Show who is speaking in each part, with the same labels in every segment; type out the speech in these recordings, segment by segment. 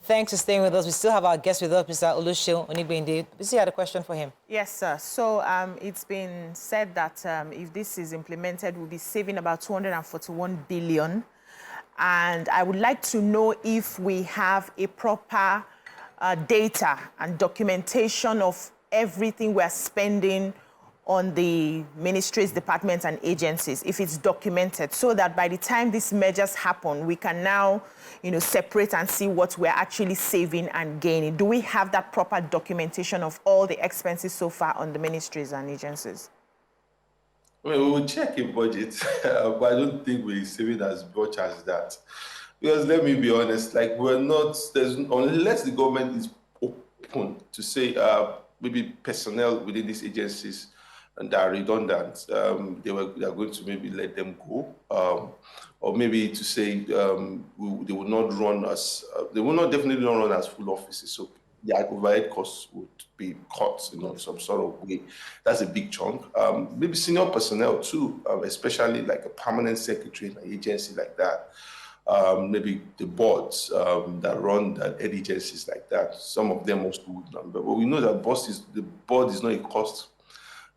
Speaker 1: Thanks for staying with us. We still have our guest with us, Mr. Oluseun Onigbinde. You had a question for him.
Speaker 2: Yes, sir. So it's been said that if this is implemented, we'll be saving about 241 billion. And I would like to know if we have a proper data and documentation of everything we're spending on the ministries, departments, and agencies, if it's documented, so that by the time these measures happen, we can now, separate and see what we're actually saving and gaining. Do we have that proper documentation of all the expenses so far on the ministries and agencies?
Speaker 3: Well, we will check a budget, but I don't think we're saving as much as that. Because let me be honest, unless the government is open to say maybe personnel within these agencies and that are redundant, they are going to maybe let them go, or maybe to say they will not run as they will not definitely not run as full offices. So the overhead costs would be cut in some sort of way. That's a big chunk. Maybe senior personnel too, especially like a permanent secretary in an agency like that. Maybe the boards that run that agencies like that. Some of them also would not. But we know that the board is not a cost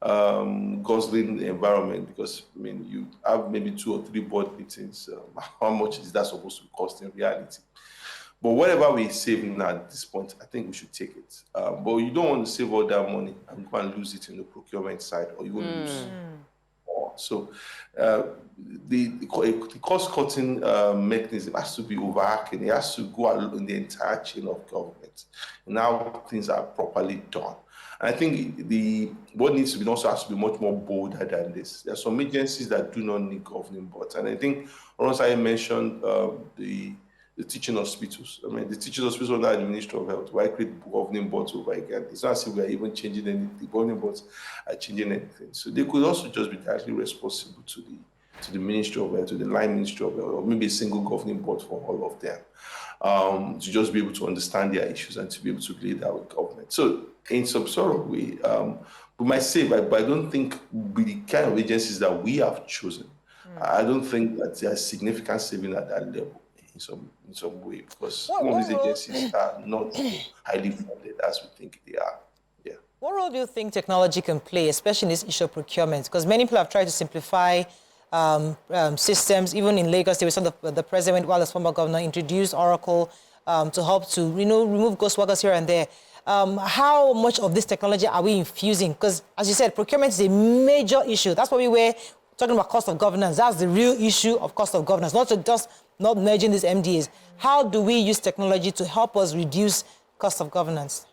Speaker 3: guzzling environment, because you have maybe 2 or 3 board meetings. How much is that supposed to cost in reality? But whatever we're saving at this point, I think we should take it. But you don't want to save all that money and go and lose it in the procurement side, or you will lose more. So the cost-cutting mechanism has to be overarching. It has to go along in the entire chain of government. And now things are properly done. And I think what needs to be also has to be much more bolder than this. There are some agencies that do not need governing boards. And I think Oronsaye mentioned the teaching hospitals. The teaching hospitals under the Ministry of Health. Why create governing boards over again? It's not as if we are even changing anything. The governing boards are changing anything. So they could also just be directly responsible to the Ministry of Health, to the line Ministry of Health, or maybe a single governing board for all of them, to just be able to understand their issues and to be able to lead that with government. So in some sort of way, we might say, but I don't think with the kind of agencies that we have chosen, I don't think that there is significant saving at that level in some way, because some of these agencies are not highly funded as we think they are. Yeah.
Speaker 1: What role do you think technology can play, especially in this issue of procurement? Because many people have tried to simplify systems. Even in Lagos, we saw the president, while as former governor, introduced Oracle to help to remove ghost workers here and there. How much of this technology are we infusing? Because, as you said, procurement is a major issue. That's why we were talking about cost of governance. That's the real issue of cost of governance, not merging these MDAs. How do we use technology to help us reduce cost of governance?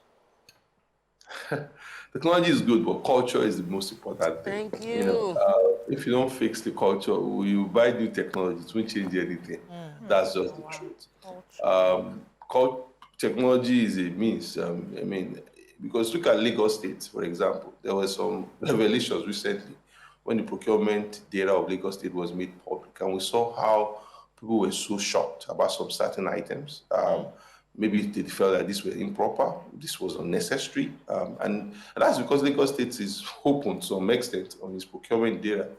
Speaker 3: Technology is good, but culture is the most important thing.
Speaker 4: Thank you.
Speaker 3: If you don't fix the culture, you buy new technology, it won't change anything. That's just the truth. Technology is a means. Because look at Lagos State, for example. There were some revelations recently when the procurement data of Lagos State was made public, and we saw how people were so shocked about some certain items. Maybe they felt that this was improper, this was unnecessary, and that's because Lagos State is open to some extent on its procurement data.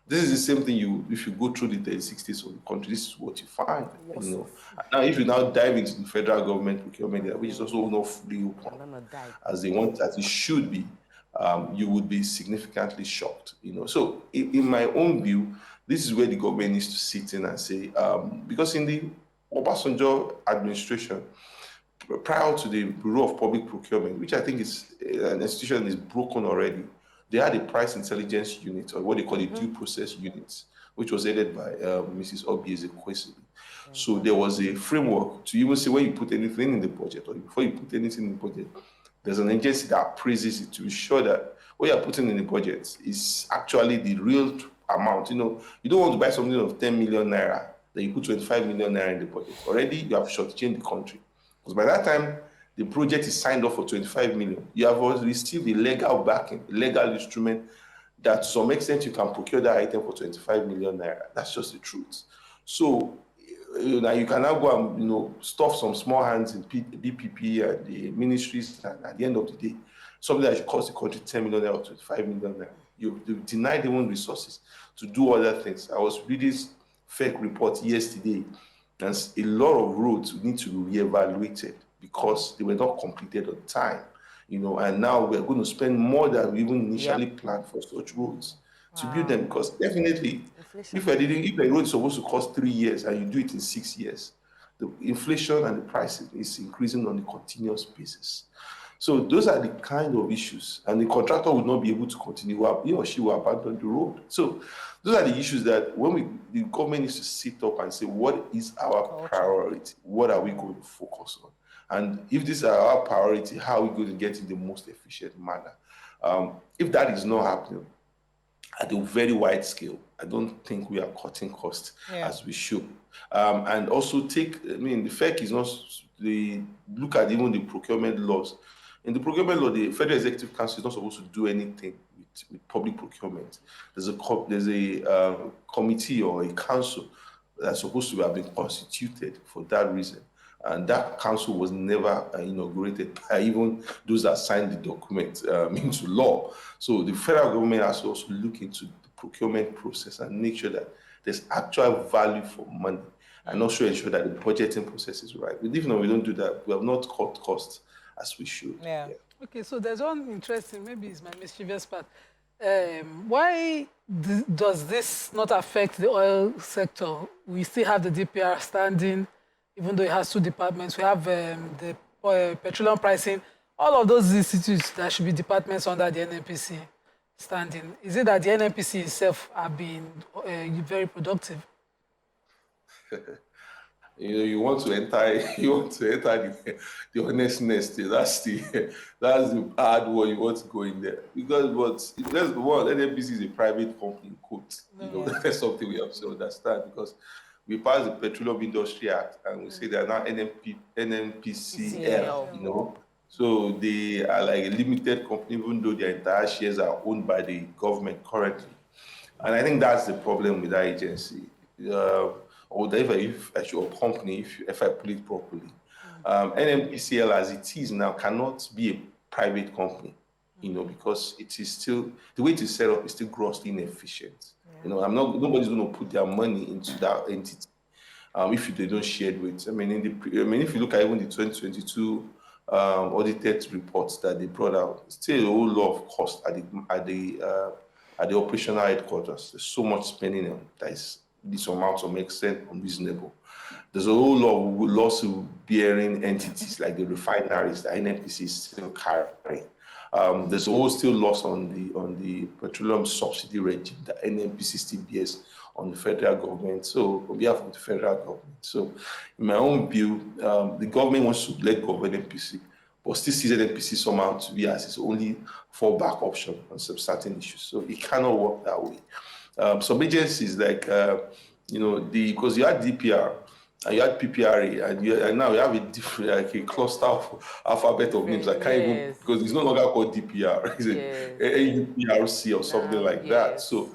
Speaker 3: This is the same thing if you go through the 36 states of the country, this is what you find. Yes. Now, if you now dive into the federal government procurement data, which is also not fully open as it should be, you would be significantly shocked. So in my own view, this is where the government needs to sit in and say, because in the Obasanjo administration, prior to the Bureau of Public Procurement, which I think is an institution that is broken already, they had a price intelligence unit, or what they call a due process unit, which was headed by Mrs. Obieze-Kwesili. So there was a framework to even say when you put anything in the budget, or before you put anything in the budget, there's an agency that appraises it to ensure that what you're putting in the budget is actually the real amount. You don't want to buy something of 10 million naira, then you put 25 million naira in the budget. Already, you have shortchanged the country. Because by that time, the project is signed off for 25 million. You have already received the legal backing, legal instrument that to some extent you can procure that item for 25 million naira. That's just the truth. So now you can now go and stuff some small hands in DPP and the ministries, and at the end of the day, something that should cost the country 10 million naira or 25 million naira. You deny them own resources to do other things. I was reading fake report yesterday, and a lot of roads need to be reevaluated because they were not completed on time, and now we're going to spend more than we even initially planned for such roads to build them, because definitely if a road is supposed to cost 3 years and you do it in 6 years, the inflation and the prices is increasing on a continuous basis. So those are the kind of issues, and the contractor would not be able to continue. He or she will abandon the road. So those are the issues that the government needs to sit up and say, what is our priority? What are we going to focus on? And if these are our priority, how are we going to get in the most efficient manner? If that is not happening at a very wide scale, I don't think we are cutting costs as we should. And also the FEC is not, look at even the procurement laws. In the procurement law, the Federal Executive Council is not supposed to do anything with public procurement. There's a committee or a council that's supposed to have been constituted for that reason. And that council was never inaugurated by even those that signed the document into law. So the federal government has to also look into the procurement process and make sure that there's actual value for money, and also ensure that the budgeting process is right. But even though we don't do that, we have not cut costs as we should.
Speaker 1: Yeah.
Speaker 4: Okay, so there's one interesting, maybe it's my mischievous part. Why does this not affect the oil sector? We still have the DPR standing, even though it has 2 departments. We have the petroleum pricing, all of those institutes that should be departments under the NNPC standing. Is it that the NNPC itself have been very productive?
Speaker 3: You want to enter the honestness. That's the hard one. You want to go in there because, let's be honest, NNPC is a private company. Quote, that's something we have to understand, because we passed the Petroleum Industry Act and we say they are now NNPCL. So they are like a limited company, even though their entire shares are owned by the government currently. And I think that's the problem with that agency. Or if as your company, if I put it properly, NNPCL as it is now cannot be a private company, because it is still, the way it is set up is still grossly inefficient. Nobody's going to put their money into that entity if they don't share it with. If you look at even the 2022 audited reports that they brought out, still a whole lot of cost at the operational headquarters. There's so much spending on that is this amount to make sense unreasonable. There's a whole lot of lawsuit-bearing entities like the refineries that NNPC is still carrying. There's always still loss on the petroleum subsidy regime that NNPC still bears on the federal government, so on behalf of the federal government. So in my own view, the government wants to let go of NNPC, but still sees NNPC somehow to be as its only fallback option on some certain issues. So it cannot work that way. Some agencies like, because you had DPR, and you had PPRA, and now you have a different, like a cluster of alphabet of names. I can't even, because it's no longer called DPR. It's AUPRC or something like that. So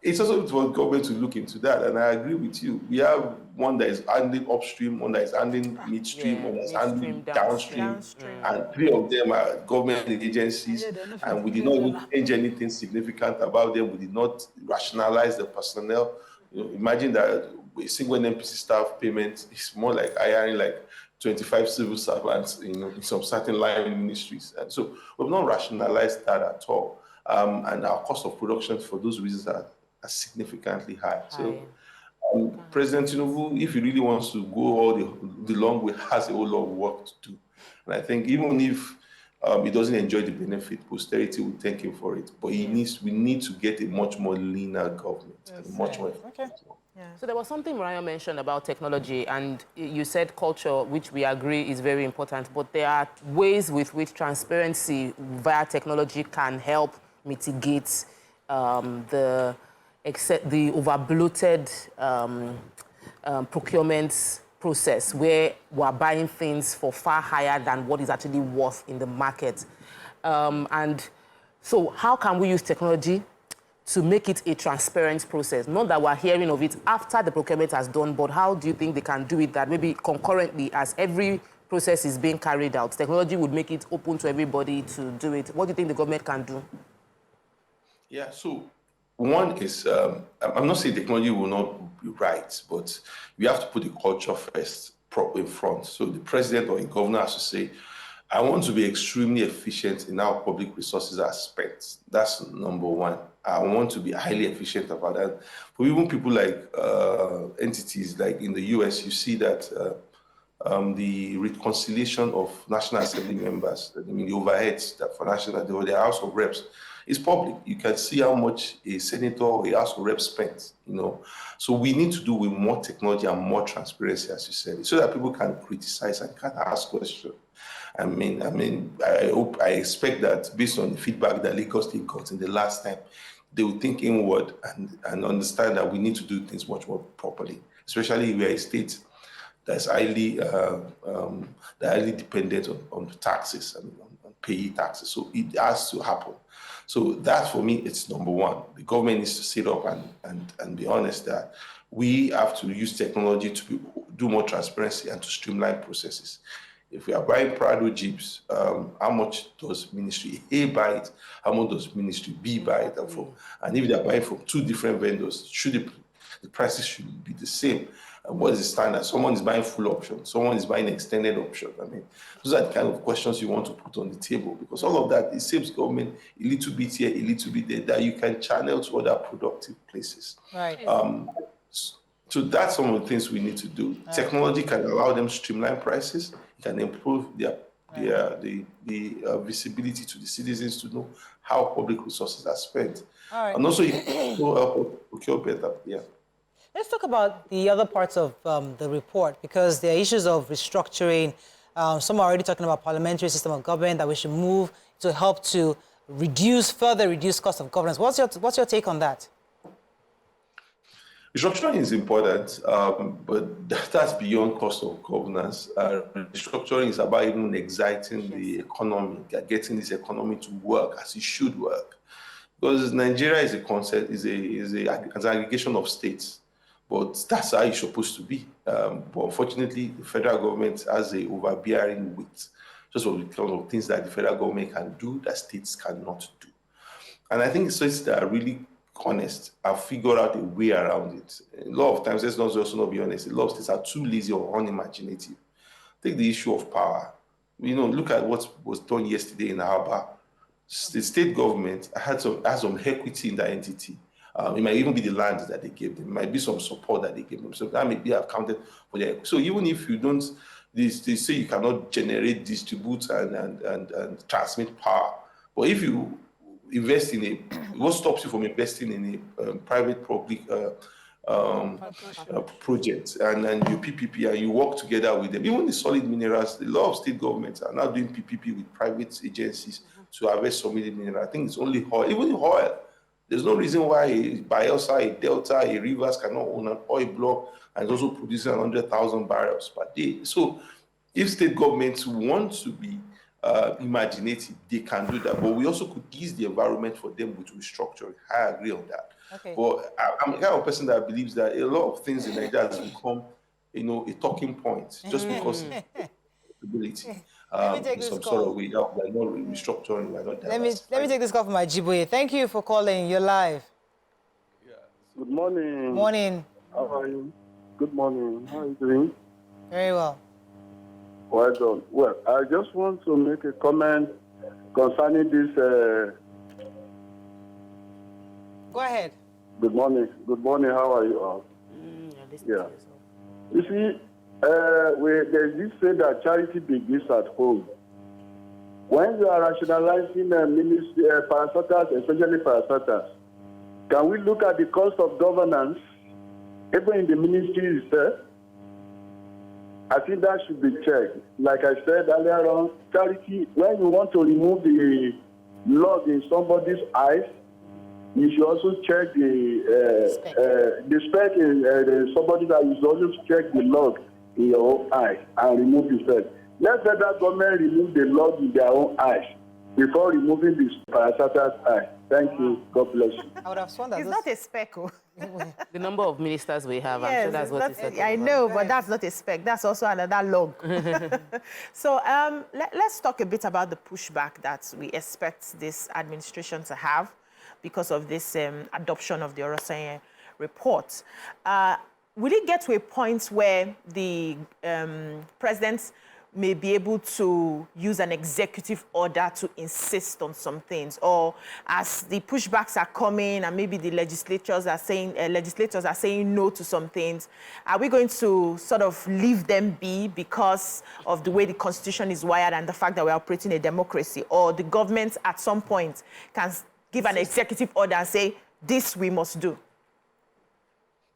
Speaker 3: it's also for government to look into that. And I agree with you. We have one that is handling upstream, one that is handling midstream, one that is handling downstream. And 3 of them are government agencies. And we did not even change anything significant about them. We did not rationalize the personnel. Imagine that a single NNPC staff payment is more like hiring like 25 civil servants, in some certain line ministries. And so we've not rationalized that at all. And our cost of production for those reasons are significantly high. So President Tinubu, if he really wants to go all the long way, has a whole lot of work to do. And I think even if he doesn't enjoy the benefit, posterity will thank him for it. But we need to get a much more leaner government, and much more effective.
Speaker 5: So there was something Mariam mentioned about technology, and you said culture, which we agree is very important, but there are ways with which transparency via technology can help mitigate the over-bloated procurement process, where we're buying things for far higher than what is actually worth in the market. And so how can we use technology to make it a transparent process? Not that we're hearing of it after the procurement has done, but how do you think they can do it that maybe concurrently as every process is being carried out, technology would make it open to everybody to do it? What do you think the government can do?
Speaker 3: Yeah, so one is, I'm not saying technology will not be right, but we have to put the culture first in front. So the president or a governor has to say, I want to be extremely efficient in how public resources are spent. That's number one. I want to be highly efficient about that. For even people like entities like in the US, you see that the reconciliation of National Assembly members, I mean, the overheads that for National, the House of Reps, is public. You can see how much a senator or a House of Reps spends, you know. So we need to do with more technology and more transparency, as you said, so that people can criticize and can ask questions. I expect that based on the feedback that Lagos State got in the last time, they will think inward and understand that we need to do things much more properly, especially if we are a state that's highly dependent on taxes, on payee taxes. So it has to happen. So that, for me, it's number one. The government needs to sit up and be honest that we have to use technology to do more transparency and to streamline processes. If we are buying Prado Jeeps, how much does Ministry A buy it? How much does Ministry B buy it? And if they are buying from two different vendors, the prices should be the same? And what is the standard? Someone is buying full option. Someone is buying extended option. I mean, those are the kind of questions you want to put on the table, because all of that, it saves government a little bit here, a little bit there, that you can channel to other productive places.
Speaker 1: Right.
Speaker 3: So that's some of the things we need to do. Right. Technology can allow them to streamline prices. It can improve the visibility to the citizens to know how public resources are spent. All right. And also, it will help procure better. Yeah.
Speaker 1: Let's talk about the other parts of the report, because there are issues of restructuring. Some are already talking about parliamentary system of government that we should move to help to further reduce cost of governance. What's your take on that?
Speaker 3: Restructuring is important, but that's beyond cost of governance. Restructuring is about even exciting the economy, getting this economy to work as it should work. Because Nigeria is a concept, is an aggregation of states, but that's how it's supposed to be. But unfortunately, the federal government has a overbearing weight, just because of things that the federal government can do that states cannot do. And I think states that are really honest, have figured out a way around it. A lot of times, let's not also not be honest, a lot of states are too lazy or unimaginative. Take the issue of power. You know, look at what was done yesterday in Aba. The state government has some equity in that entity. It might even be the land that they gave them. It might be some support that they gave them. So that may be accounted for their equity. So even if you don't, they say you cannot generate, distribute, and transmit power. But if you invest in what stops you from investing in a private-public project and you PPP and you work together with them? Even the solid minerals, a lot of state governments are now doing PPP with private agencies to harvest solid mineral. I think it's only oil. Even in oil, there's no reason why a Bayelsa, a Delta, a Rivers cannot own an oil block and also producing 100,000 barrels per day. So if state governments want to be imaginative, they can do that, but we also could ease the environment for them with restructuring. I agree on that. Okay. But I'm the kind of person that believes that a lot of things in Nigeria has become, a talking point just because of ability. Some sort of way out. We're not restructuring. We're not.
Speaker 1: Let me take this call from my Jiboye. Thank you for calling. You're live.
Speaker 6: Yeah. Good morning.
Speaker 1: Morning.
Speaker 6: How are you? Good morning. How are you doing?
Speaker 1: Very well.
Speaker 6: Well done. Well, I just want to make a comment concerning this.
Speaker 1: Go ahead.
Speaker 6: Good morning. Good morning. How are you all? Yeah. You see, there's this saying that charity begins at home. When you are rationalizing ministry, parastatals, especially parastatals, can we look at the cost of governance, even in the ministry itself? I think that should be checked. Like I said earlier on, charity, when you want to remove the log in somebody's eyes, you should also check the speck in somebody that you should also check the log in your own eye and remove the speck. Let federal government remove the log in their own eyes before removing the parastatal's eye. Thank you. God bless you.
Speaker 1: I would have sworn that
Speaker 2: it's not a speck.
Speaker 5: The number of ministers we have, I'm sure that's what he said.
Speaker 2: I know, but that's not a speck. That's also another log. So let's talk a bit about the pushback that we expect this administration to have because of this adoption of the Oronsaye report. will it get to a point where the president may be able to use an executive order to insist on some things, or as the pushbacks are coming and maybe the legislators are saying no to some things, are we going to sort of leave them be because of the way the constitution is wired and the fact that we're operating a democracy, or the government at some point can give an executive order and say, this we must do?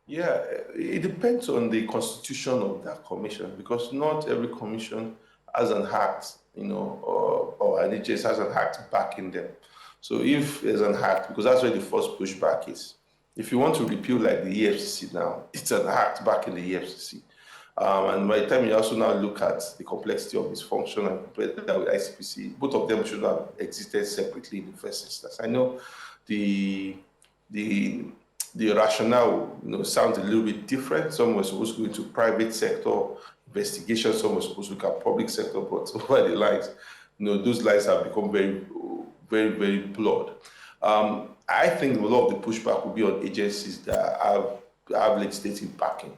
Speaker 3: Yeah, it depends on the constitution of that commission, because not every commission has an act, or an agency has an act backing them. So if there's an act, because that's where the first pushback is. If you want to repeal like the EFCC now, it's an act backing the EFCC. And by the time you also now look at the complexity of its function and compare that with ICPC, both of them should have existed separately in the first instance. I know the rationale, sounds a little bit different. Some were supposed to go into private sector investigation, some were supposed to look at public sector, but over the lines, those lines have become very, very, very blurred. I think a lot of the pushback will be on agencies that have legislative backing,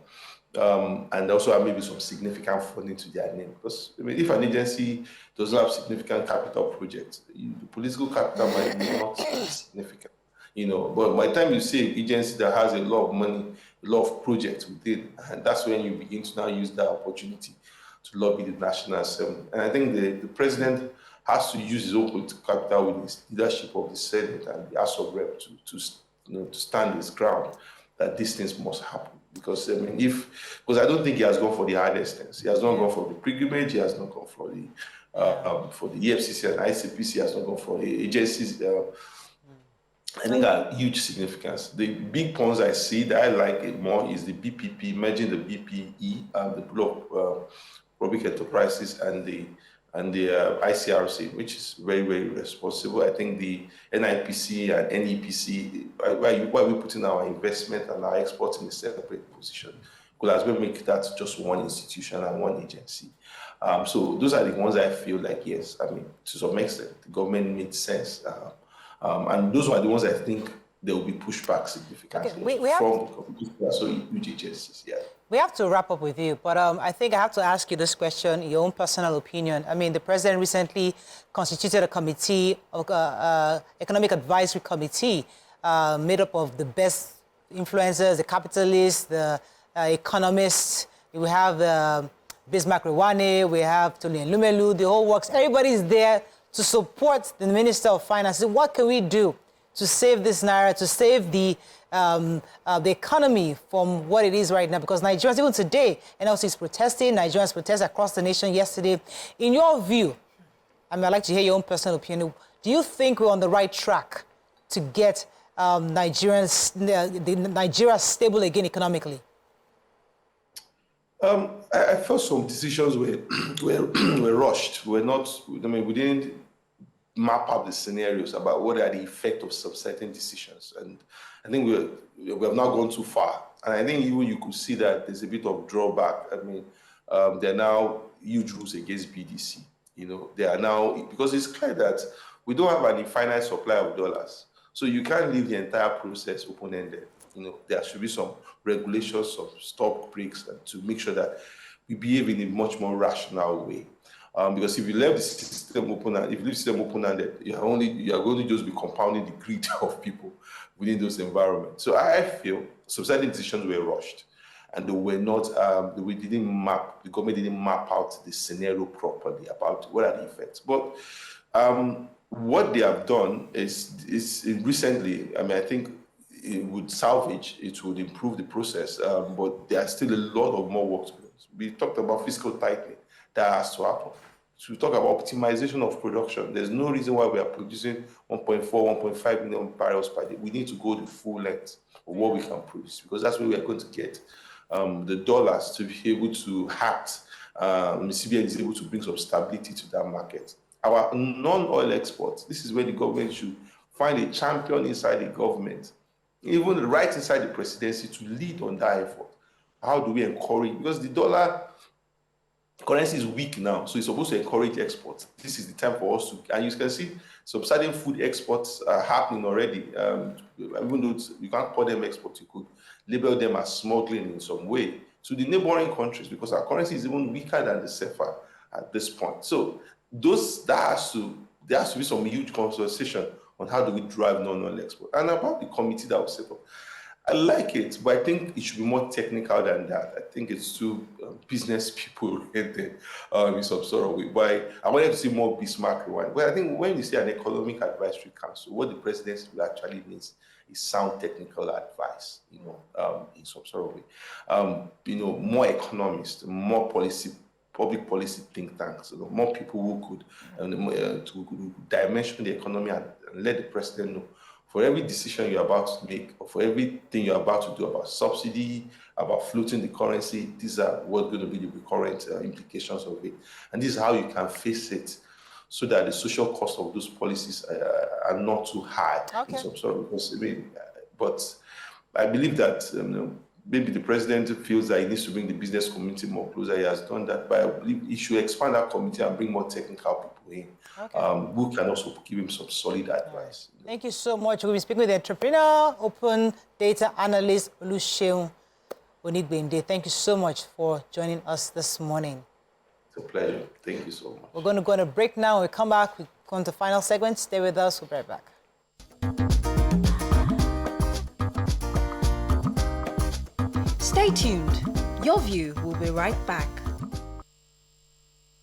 Speaker 3: and also have maybe some significant funding to their name. Because if an agency doesn't have significant capital projects, the political capital might be not significant. But by the time you see an agency that has a lot of money, a lot of projects within, and that's when you begin to now use that opportunity to lobby the National Assembly. And I think the president has to use his own political capital with his leadership of the Senate and the House of Rep to stand his ground that these things must happen. Because because I don't think he has gone for the hardest things. He has not gone for the pilgrimage. He has not gone for the EFCC and ICPC. He has not gone for the agencies. I think are huge significance. The big ones I see that I like it more is the BPP, merging the BPE, the Block Public Enterprises, and the ICRC, which is very, very responsible. I think the NIPC and NEPC, why we put in our investment and our exports in a separate position, could as well make that just one institution and one agency. So those are the ones I feel like, yes, to some extent, the government made sense. And those are the ones I think there will be pushback significantly from the huge agencies. Yeah.
Speaker 1: We have to wrap up with you, but I think I have to ask you this question, your own personal opinion. The president recently constituted a committee, economic advisory committee, made up of the best influencers, the capitalists, the economists. We have Bismarck Rewane, we have Tony Elumelu, the whole works. Everybody's there to support the Minister of Finance. What can we do to save this naira, to save the economy from what it is right now? Because Nigerians, even today, NLC is protesting, Nigerians protested across the nation yesterday. In your view, I'd like to hear your own personal opinion. Do you think we're on the right track to get Nigeria stable again economically?
Speaker 3: I felt some decisions were rushed. We didn't map out the scenarios about what are the effect of some certain decisions. And I think we have now gone too far. And I think even you could see that there's a bit of drawback. There are now huge rules against BDC. There are now, because it's clear that we don't have an infinite supply of dollars. So you can't leave the entire process open-ended. There should be some regulations, some stop breaks, and to make sure that we behave in a much more rational way. Because if you leave the system open-ended, you're going to just be compounding the greed of people within those environments. So I feel some certain decisions were rushed, and they were not. The government didn't map out the scenario properly about what are the effects. But what they have done is recently. I think it would salvage, it would improve the process, but there are still a lot of more work to do. We talked about fiscal tightening. That has to happen. So we talk about optimization of production. There's no reason why we are producing 1.4, 1.5 million barrels per day. We need to go the full length of what we can produce, because that's where we are going to get the dollars to be able to act. CBN is able to bring some stability to that market. Our non-oil exports, this is where the government should find a champion inside the government, even right inside the presidency, to lead on that effort. How do we encourage? Because the dollar currency is weak now, so it's supposed to encourage exports. This is the time for us to, and you can see some certain food exports are happening already. Even though you can't call them exports, you could label them as smuggling in some way to the neighboring countries, because our currency is even weaker than the CFA at this point. So there has to be some huge conversation on how do we drive non-oil export. And about the committee that was set up, I like it, but I think it should be more technical than that. I think it's too business people oriented in some sort of way. But I wanted to see more Bismarck rewind. But I think when you say an economic advisory council, what the presidency actually needs is sound technical advice, in some sort of way. More economists, more public policy think tanks, more people who could dimension the economy and let the president know for every decision you're about to make, or for everything you're about to do about subsidy, about floating the currency, these are what's going to be the recurrent implications of it. And this is how you can face it so that the social cost of those policies are not too high.
Speaker 1: Okay.
Speaker 3: In some sort of, but I believe that maybe the president feels that he needs to bring the business community more closer. He has done that, but I believe he should expand that committee and bring more technical people in, who can also give him some solid advice.
Speaker 1: Thank you so much. We'll be speaking with the entrepreneur, open data analyst, Oluseun Onigbinde. Thank you so much for joining us this morning.
Speaker 3: It's a pleasure. Thank you so much.
Speaker 1: We're going to go on a break now. When we come back, we go on to the final segment. Stay with us. We'll be right back.
Speaker 7: Stay tuned. Your View will be right back.